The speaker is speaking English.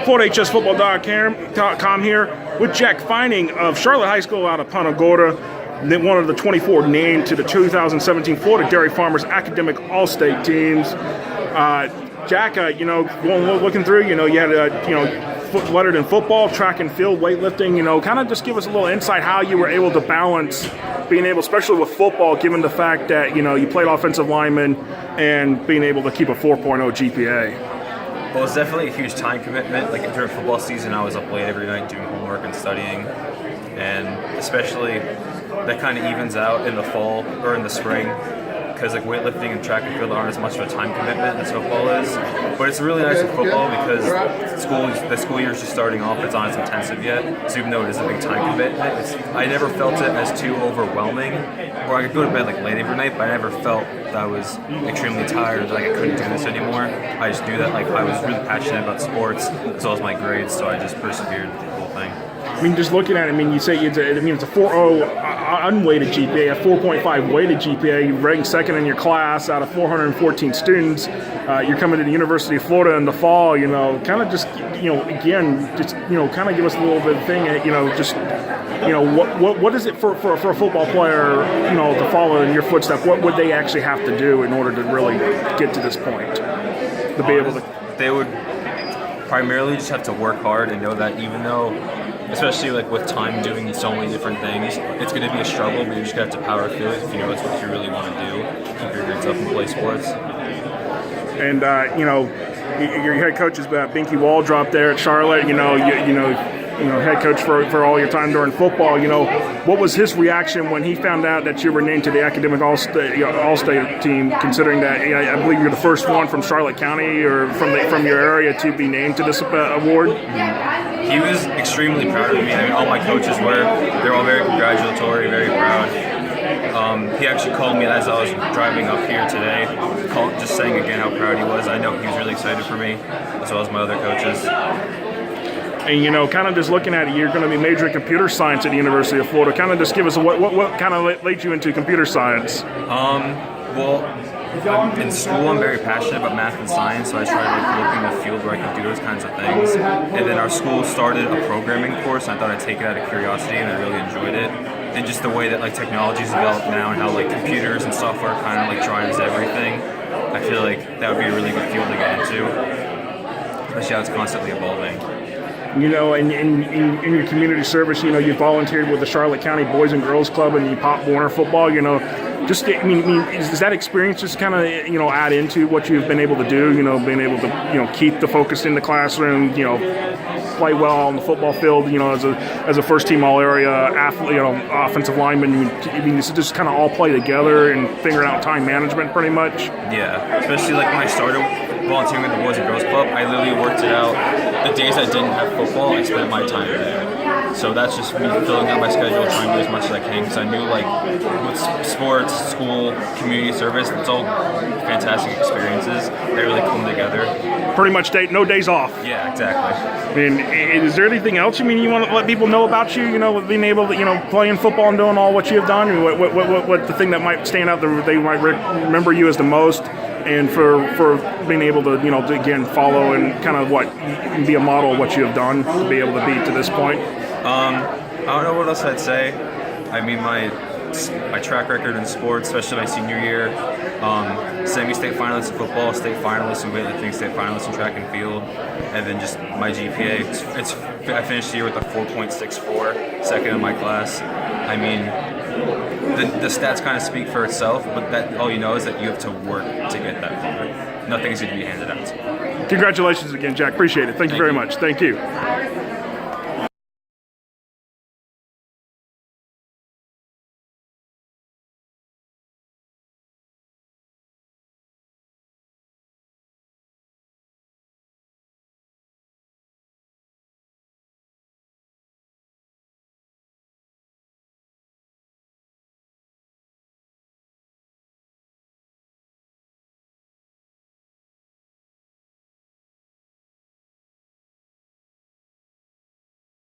FloridaHSFootball.com here with Jack Fining of Charlotte High School out of Punta Gorda, one of the 24 named to the 2017 Florida Dairy Farmers Academic All-State teams. Jack, looking through, you had lettered in football, track and field, weightlifting, kind of just give us a little insight how you were able to balance being able, especially with football, given the fact that, you played offensive lineman and being able to keep a 4.0 GPA. Well, it's definitely a huge time commitment. Like during football season, I was up late every night doing homework and studying, and especially that kind of evens out in the fall or in the spring, because like weightlifting and track and field aren't as much of a time commitment as football is. But it's really nice with football because the school year is just starting off. It's not as intensive yet, so even though it is a big time commitment, I never felt it as too overwhelming. Or I could go to bed like late every night, but I never felt that I was extremely tired, like I couldn't do this anymore. I just knew that like I was really passionate about sports as well as my grades, so I just persevered through the whole thing. I mean, just looking at it, you say it's a 4.0 unweighted GPA, a 4.5 weighted GPA. You ranked second in your class out of 414 students. You're coming to the University of Florida in the fall. Kind of just, kind of give us a little bit of thing. What is it for a football player, to follow in your footsteps? What would they actually have to do in order to really get to this point? To be able to, they would primarily just have to work hard and know that even though, especially like with time doing so many different things, it's going to be a struggle, but you just got to power through it if you know it's what you really want to do. Keep your grades up and play sports. And your head coach is Banquet Waldrop there at Charlotte. Head coach for all your time during football. What was his reaction when he found out that you were named to the academic all-state team? Considering that I believe you're the first one from Charlotte County or from your area to be named to this award. He was extremely proud of me. I mean, all my coaches were. They're all very congratulatory, very proud. He actually called me as I was driving up here today, just saying again how proud he was. I know he was really excited for me, as well as my other coaches. And, kind of just looking at it, you're going to be majoring in computer science at the University of Florida. Kind of just give us what kind of led you into computer science? In school, I'm very passionate about math and science, so I tried looking in a field where I could do those kinds of things. And then our school started a programming course, and I thought I'd take it out of curiosity, and I really enjoyed it. And just the way that like technology's developed now, and how like computers and software kind of like drives everything, I feel like that would be a really good field to get into, especially how it's constantly evolving. In your community service, you volunteered with the Charlotte County Boys and Girls Club and the Pop Warner football. Does that experience just kind of add into what you've been able to do? Being able to keep the focus in the classroom, play well on the football field. As a first team all area athlete, offensive lineman. Does it just kind of all play together and figure out time management pretty much? Yeah, especially like when I started volunteering with the Boys and Girls Club, I literally worked it out. The days I didn't have football, I spent my time there. So that's just me filling out my schedule, trying to do as much as I can, because I knew like with sports, school, community service, it's all fantastic experiences. They really come together. Pretty much no days off. Yeah, exactly. Is there anything else you want to let people know about you? With being able to playing football and doing all what you have done. What the thing that might stand out that they might remember you as the most? And for being able to, to again follow and kind of be a model of what you have done to be able to be to this point. I don't know what else I'd say. I mean, my track record in sports, especially my senior year, semi-state finalist in football, state finalist in weightlifting, state finalist in track and field, and then just my GPA. I finished the year with a 4.64, second in my class. I mean, the stats kind of speak for itself, but that all you know is that you have to work to get that far. Nothing's going to be handed out. Congratulations again, Jack. Appreciate it. Thank you very much. Thank you.